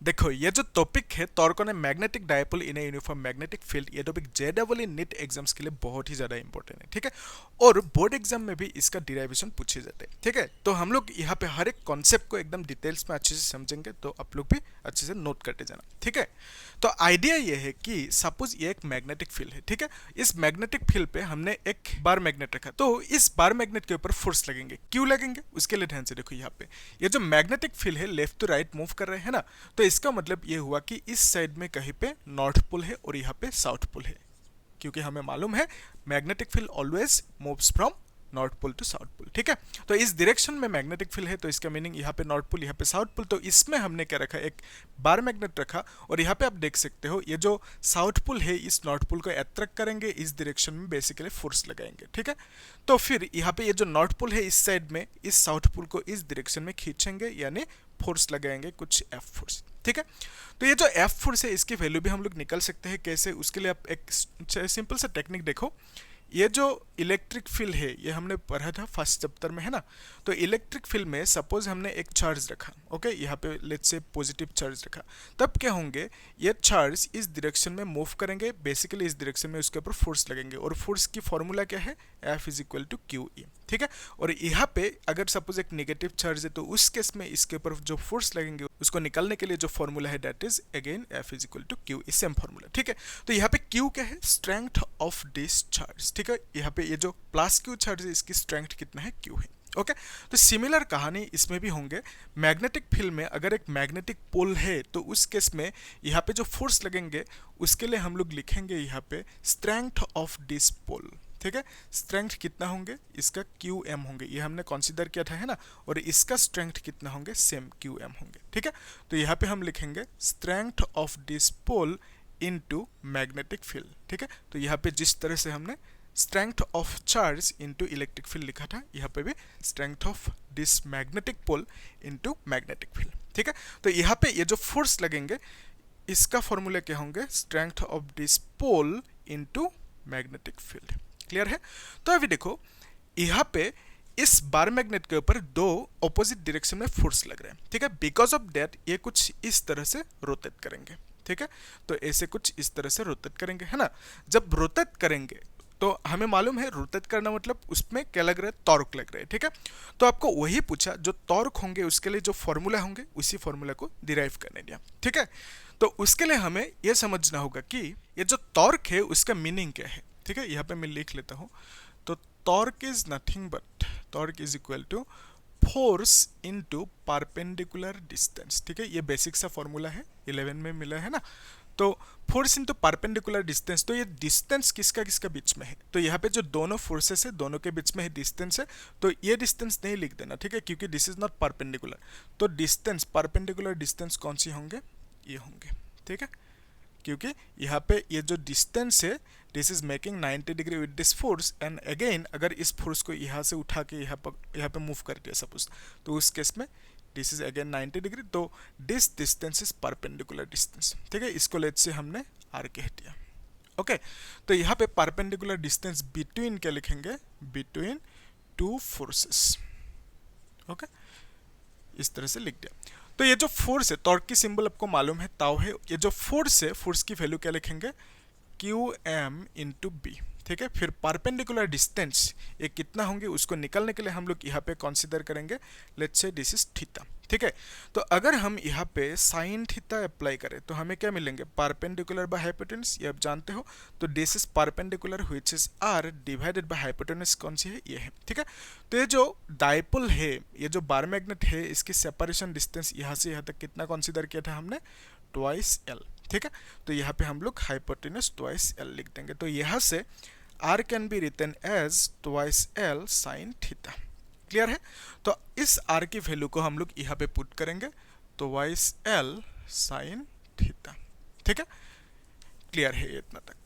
देखो ये जो टॉपिक है torque on a magnetic dipole in a uniform magnetic field, ये टॉपिक जेडबल नीट एग्जाम्स के लिए बहुत ही ज्यादा इंपॉर्टेंट है, ठीक है। और बोर्ड एग्जाम में भी इसका डिराइवेशन पूछे जाते हैं, ठीक है। तो हम लोग यहाँ पे हर एक कॉन्सेप्ट को एकदम डिटेल्स में अच्छे से समझेंगे, तो आप लोग भी अच्छे से नोट करते जाना, ठीक है। तो आइडिया ये है कि सपोज ये एक मैग्नेटिक फील्ड है, ठीक है। इस मैग्नेटिक फील्ड पे हमने एक बार मैग्नेट रखा, तो इस बार मैग्नेट के ऊपर फोर्स लगेंगे, क्यों लगेंगे उसके लिए ध्यान से देखो। यहाँ पे ये जो मैग्नेटिक फील्ड है लेफ्ट टू राइट मूव कर रहे हैं ना, तो इसका मतलब ये हुआ कि इस साइड में कहीं पे नॉर्थ पोल है और यहाँ पे साउथ पोल है, क्योंकि हमें मालूम है magnetic field always moves from north pole to south pole, ठीक है। तो इस डायरेक्शन में मैग्नेटिक फील्ड है, तो इसका मीनिंग यहाँ पे नॉर्थ पोल, यहाँ पे साउथ पोल। तो इसमें हमने क्या रखा, एक बार मैग्नेट रखा, और यहाँ पे आप देख सकते हो ये जो साउथ पोल है इस नॉर्थ पोल को अट्रैक्ट करेंगे, इस डायरेक्शन में बेसिकली फोर्स लगाएंगे, ठीक है। तो फिर यहाँ पे ये जो नॉर्थ पोल है इस साइड में इस साउथ पोल को इस डायरेक्शन में खींचेंगे, यानी फोर्स लगाएंगे कुछ एफ फोर्स, ठीक है। तो ये जो एफ फोर्स है इसकी वैल्यू भी हम लोग निकल सकते हैं कैसे, उसके लिए आप एक सिंपल सा टेक्निक देखो। ये जो इलेक्ट्रिक फील्ड है ये हमने पढ़ा था फर्स्ट चैप्टर में, है ना। तो इलेक्ट्रिक फील्ड में सपोज हमने एक चार्ज रखा, ओके, यहाँ पे लेट्स से पॉजिटिव चार्ज रखा, तब क्या होंगे, ये चार्ज इस डायरेक्शन में मूव करेंगे, बेसिकली इस डायरेक्शन में उसके ऊपर फोर्स लगेंगे, और फोर्स की फॉर्मूला क्या है, F is equal to Q E, ठीक है। और यहाँ पे अगर सपोज एक नेगेटिव चार्ज है तो उस केस में इसके ऊपर जो फोर्स लगेंगे उसको निकालने के लिए जो फॉर्मूला है that is again F is equal to Q, same formula, ठीक है। तो यहाँ पे क्यू क्या है, स्ट्रेंथ ऑफ दिस चार्ज, ठीक है। यहाँ पे ये जो प्लस क्यू चार्ज है इसकी स्ट्रेंथ कितना है, क्यू है, ओके। तो सिमिलर कहानी इसमें भी होंगे। मैग्नेटिक फील्ड में अगर एक मैग्नेटिक पोल है तो उस केस में यहाँ पे जो फोर्स लगेंगे उसके लिए हम लोग लिखेंगे यहाँ पे स्ट्रेंथ ऑफ दिस पोल, ठीक है। स्ट्रेंथ कितना होंगे, इसका क्यू एम होंगे, ये हमने कंसीडर किया था, है ना। और इसका स्ट्रेंथ कितना होंगे, सेम क्यू एम होंगे, ठीक है। तो यहाँ पे हम लिखेंगे strength of this pole into magnetic field, ठीक है। तो यहाँ पे जिस तरह से हमने strength of charge into electric field लिखा था, यहाँ पे भी strength of this magnetic pole into magnetic field, ठीक है। तो यहाँ पे ये जो फोर्स लगेंगे इसका फॉर्मूला क्या होंगे, strength of this pole into magnetic field, clear है। तो अभी देखो यहाँ पे इस बार मैग्नेट के ऊपर दो ऑपोजिट डायरेक्शन में फोर्स लग रहे हैं, ठीक है। बिकॉज ऑफ दैट ये कुछ इस तरह से रोटेट करेंगे, ठीक है। तो ऐसे कुछ इस तरह से रोटेट करेंगे, है ना। जब रोटेट करेंगे तो हमें मालूम है रोटेट करना मतलब उसमें क्या लग रहा है, टॉर्क लग रहा है, ठीक है। तो आपको वही पूछा, जो टॉर्क होंगे उसके लिए जो फॉर्मूला होंगे उसी फॉर्मूला को डिराइव करने दिया, ठीक है। तो उसके लिए हमें यह समझना होगा कि ये जो टॉर्क है उसका मीनिंग क्या है, ठीक है। यहाँ पे मैं लिख लेता हूँ। तो torque is nothing but torque is equal to force into perpendicular distance, ठीक है। ये बेसिक सा फॉर्मूला है, 11 में मिला है ना। तो फोर्स इनटू परपेंडिकुलर डिस्टेंस, तो ये डिस्टेंस किसका किसका बीच में है, तो यहाँ पे जो दोनों फोर्सेस है दोनों के बीच में है डिस्टेंस है, तो ये डिस्टेंस नहीं लिख देना, ठीक है, क्योंकि दिस इज नॉट परपेंडिकुलर। तो डिस्टेंस परपेंडिकुलर डिस्टेंस कौन सी होंगे, ये होंगे, ठीक है। क्योंकि यहाँ पे ये जो डिस्टेंस है this is making 90 degree with this force, and again अगर इस फोर्स को यहाँ से उठा के यहाँ पे मूव कर दिया सपोज, तो उस केस में दिस इज अगेन 90 डिग्री, तो this distance is perpendicular distance, ठीक है। इसको लेट्स से हमने आर कह दिया, ओके। तो यहाँ पे परपेंडिकुलर डिस्टेंस बिटवीन क्या लिखेंगे, बिटवीन टू फोर्सेस, ओके, इस तरह से लिख दिया। तो ये जो फोर्स है, टॉर्क की सिंबल आपको मालूम है ताऊ है, ये जो फोर्स है फोर्स की वैल्यू क्या लिखेंगे, क्यू एम इंटू बी, ठीक है। फिर परपेंडिकुलर डिस्टेंस ये कितना होंगे उसको निकालने के लिए हम लोग यहाँ पे कंसीडर करेंगे, let's say this is theta, ठीक है। तो अगर हम यहाँ पे साइन थीटा अप्लाई करें तो हमें क्या मिलेंगे, परपेंडिकुलर बाय हाइपोटेनस, ये आप जानते हो। तो this is perpendicular which is R divided by hypotenuse कौन सी है, ये है, ठीक है। तो ये जो डायपोल है, ये जो बार मैग्नेट है, इसकी सेपरेशन डिस्टेंस यहाँ से यहाँ तक कितना कंसीडर किया था हमने, ट्वाइस एल, ठीक है। तो यहाँ पे हम लोग हाइपोटेनस ट्वाइस एल लिख देंगे। तो यहाँ से R can be written as twice L sine theta, clear है। तो इस आर की वैल्यू को हम लोग यहाँ पे पुट करेंगे, तो ट्वाइस एल साइन थीटा, ठीक है, क्लियर है ये इतना तक।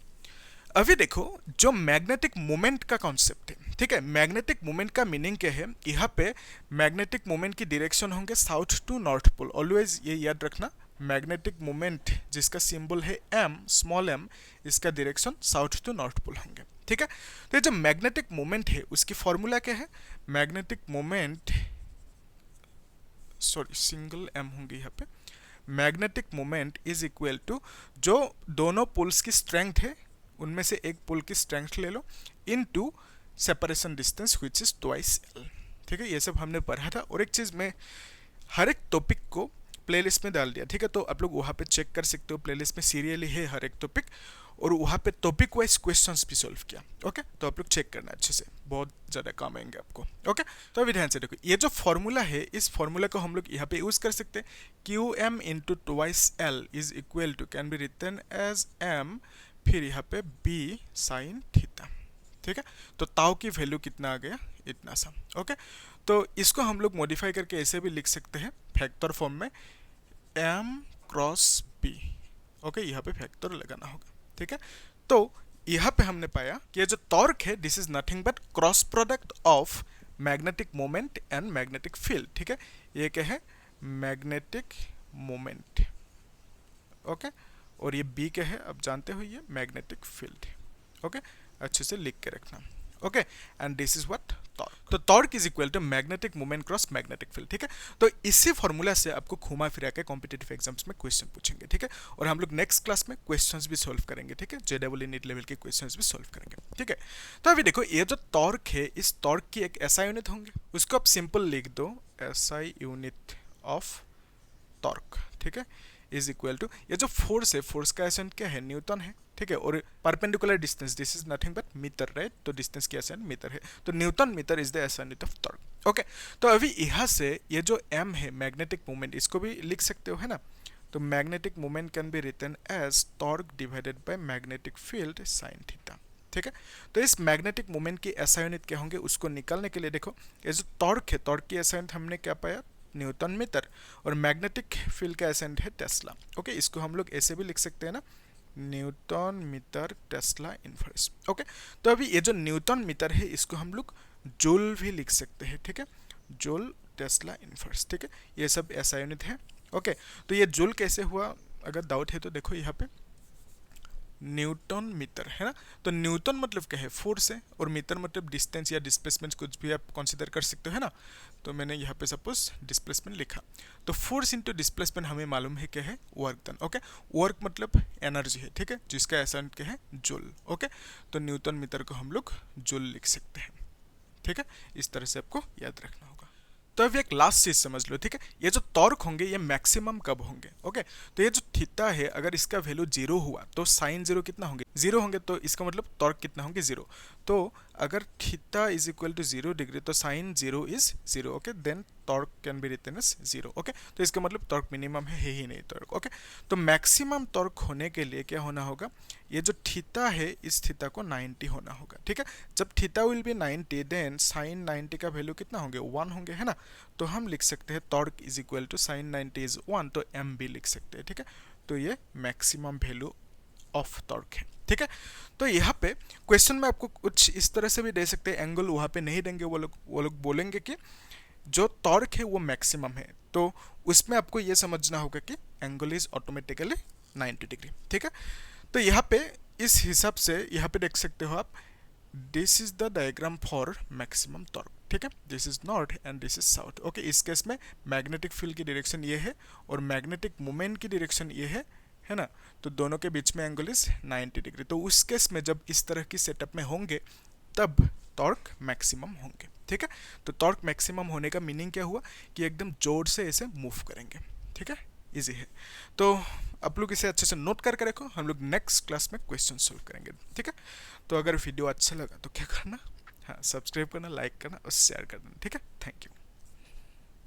अभी देखो जो मैग्नेटिक मोमेंट का कॉन्सेप्ट है, ठीक है। मैग्नेटिक मोमेंट का मीनिंग क्या है, यहाँ पे मैग्नेटिक मोमेंट की डायरेक्शन होंगे south to north pole, always ये याद रखना। मैग्नेटिक मोमेंट जिसका सिंबल है एम, स्मॉल एम, इसका direction south to north pole होंगे, ठीक है। तो ये जो मैग्नेटिक मोमेंट है उसकी फॉर्मूला क्या है, magnetic moment, sorry single M होंगे यहाँ पे, magnetic moment is equal to जो दोनों पोल्स की स्ट्रेंथ है उनमें से एक पोल की स्ट्रेंथ ले लो into separation distance which is twice L. ठीक है, ये सब हमने पढ़ा था। और एक चीज मैं हर एक टॉपिक को प्लेलिस्ट में डाल दिया, ठीक है, तो आप लोग वहाँ पे चेक कर सकते हो, प्लेलिस्ट में सीरियली है हर एक टॉपिक, और वहाँ पे टॉपिक वाइज क्वेश्चंस भी सॉल्व किया। ओके, तो आप लोग चेक करना अच्छे से, बहुत ज़्यादा काम आएंगे आपको। ओके, तो अभी ध्यान से देखो, ये जो फॉर्मूला है इस फॉर्मूला को हम लोग यहाँ पे यूज़ कर सकते हैं। Q M into twice L is equal to can be written as M, फिर यहाँ पे बी साइन थीटा। ठीक है, तो ताऊ की वैल्यू कितना आ गया, इतना सा। ओके, तो इसको हम लोग मॉडिफाई करके ऐसे भी लिख सकते हैं फैक्टर फॉर्म में, एम क्रॉस बी। ओके, यहाँ पे फैक्टर लगाना होगा। ठीक है, तो यहाँ पे हमने पाया कि ये जो टॉर्क है this is nothing but cross product of magnetic moment and magnetic field. ठीक है, ये क्या है, मैग्नेटिक मोमेंट। ओके, और ये बी क्या है, अब जानते हो, ये मैग्नेटिक फील्ड। ओके, अच्छे से लिख के रखना। Okay, and this is what, torque. तो torque is equal to magnetic moment cross magnetic field. ठीक है, तो इसी फॉर्मूला से आपको घुमा फिरा के कॉम्पिटिटिव एग्जाम्स में क्वेश्चन पूछेंगे। ठीक है, और हम लोग नेक्स्ट क्लास में क्वेश्चंस भी सॉल्व करेंगे। ठीक है, जेडब्ल्यू नीट लेवल के क्वेश्चंस भी सॉल्व करेंगे। ठीक है, तो अभी देखो, ये जो टॉर्क है इस टॉर्क की एक एसआई यूनिट होंगे, उसको आप सिंपल लिख दो, एसआई यूनिट ऑफ टॉर्क। ठीक है, इज इक्वल टू, ये जो फोर्स है, फोर्स का एसआई क्या है, न्यूटन है। ठीक है, और perpendicular distance this is nothing but metre, right, तो डिस्टेंस की एसआई मीटर है, तो newton metre is the SI unit of torque. Okay, तो अभी यहाँ से ये जो एम है मैग्नेटिक मोमेंट, इसको भी लिख सकते हो, है ना, तो magnetic moment can be written as torque divided by magnetic field sine theta. ठीक है, तो इस मैग्नेटिक मोमेंट की एसआई यूनिट क्या होंगे उसको निकालने के लिए देखो, ये जो टॉर्क है, टॉर्क की एसआई यूनिट हमने क्या पाया, न्यूटन मीटर, और मैग्नेटिक फील्ड का एसआई यूनिट है टेस्ला। ओके, इसको हम लोग ऐसे भी लिख सकते हैं ना, newton metre tesla inverse. Okay, तो अभी ये जो न्यूटन मीटर है इसको हम लोग जूल भी लिख सकते हैं। ठीक है, जूल टेस्ला इनवर्स। ठीक है, ये सब ऐसा यूनिट है। ओके, तो ये जूल कैसे हुआ, अगर डाउट है तो देखो यहाँ पे न्यूटन मीटर है ना, तो न्यूटन मतलब क्या है, फोर्स है, और मीटर मतलब डिस्टेंस या डिस्प्लेसमेंट कुछ भी आप कंसीडर कर सकते हो, है ना। तो मैंने यहाँ पे सपोज डिस्प्लेसमेंट लिखा, तो फोर्स इंटू डिस्प्लेसमेंट हमें मालूम है क्या है, वर्क डन। ओके, वर्क मतलब एनर्जी है। ठीक है, जिसका एसआई क्या है, जूल। ओके, तो न्यूटन मीटर को हम लोग जूल लिख सकते हैं। ठीक है, इस तरह से आपको याद रखना होगा। तो अभी एक लास्ट चीज समझ लो। ठीक है, ये जो टॉर्क होंगे ये मैक्सिमम कब होंगे। ओके, तो ये जो थीटा है अगर इसका वैल्यू 0 हुआ तो साइन 0 कितना होंगे, 0 होंगे, तो इसका मतलब टॉर्क कितना होंगे, 0। तो अगर theta is equal to 0 degree तो sine 0 is 0। Okay, then torque can be written as 0। Okay, तो इसका मतलब टॉर्क मिनिमम है ही नहीं टॉर्क। ओके, तो मैक्सिमम टॉर्क होने के लिए क्या होना होगा, ये जो थीटा है इस थीटा को 90 होना होगा। ठीक है, जब theta will be 90 then sine 90 का वैल्यू कितना होंगे, 1 होंगे, है ना। तो हम लिख सकते हैं torque is equal to sine 90 is 1, तो एम भी लिख सकते हैं। ठीक है, तो ये मैक्सिमम वैल्यू ऑफ टॉर्क है। ठीक है, तो यहाँ पे क्वेश्चन में आपको कुछ इस तरह से भी दे सकते हैं, एंगल वहाँ पे नहीं देंगे, वो लोग बोलेंगे कि जो टॉर्क है वो मैक्सिमम है, तो उसमें आपको ये समझना होगा कि एंगल इज ऑटोमेटिकली 90 डिग्री। ठीक है, तो यहाँ पे इस हिसाब से यहाँ पे देख सकते हो आप, this is the diagram for maximum torque. ठीक है, this is north and this is south. Okay, इस केस में मैग्नेटिक फील्ड की डायरेक्शन ये है और मैग्नेटिक मोमेंट की डायरेक्शन ये है ना, तो दोनों के बीच में एंगल इज 90 डिग्री। तो उस केस में जब इस तरह की सेटअप में होंगे तब टॉर्क मैक्सिमम होंगे। ठीक है, तो टॉर्क मैक्सिमम होने का मीनिंग क्या हुआ कि एकदम जोर से ऐसे मूव करेंगे। ठीक है, इजी है, तो आप लोग इसे अच्छे से नोट करके रखो, हम लोग नेक्स्ट क्लास में क्वेश्चन सॉल्व करेंगे। ठीक है, तो अगर वीडियो अच्छा लगा तो क्या करना, हाँ, सब्सक्राइब करना, लाइक करना और शेयर करना। ठीक है, थैंक यू।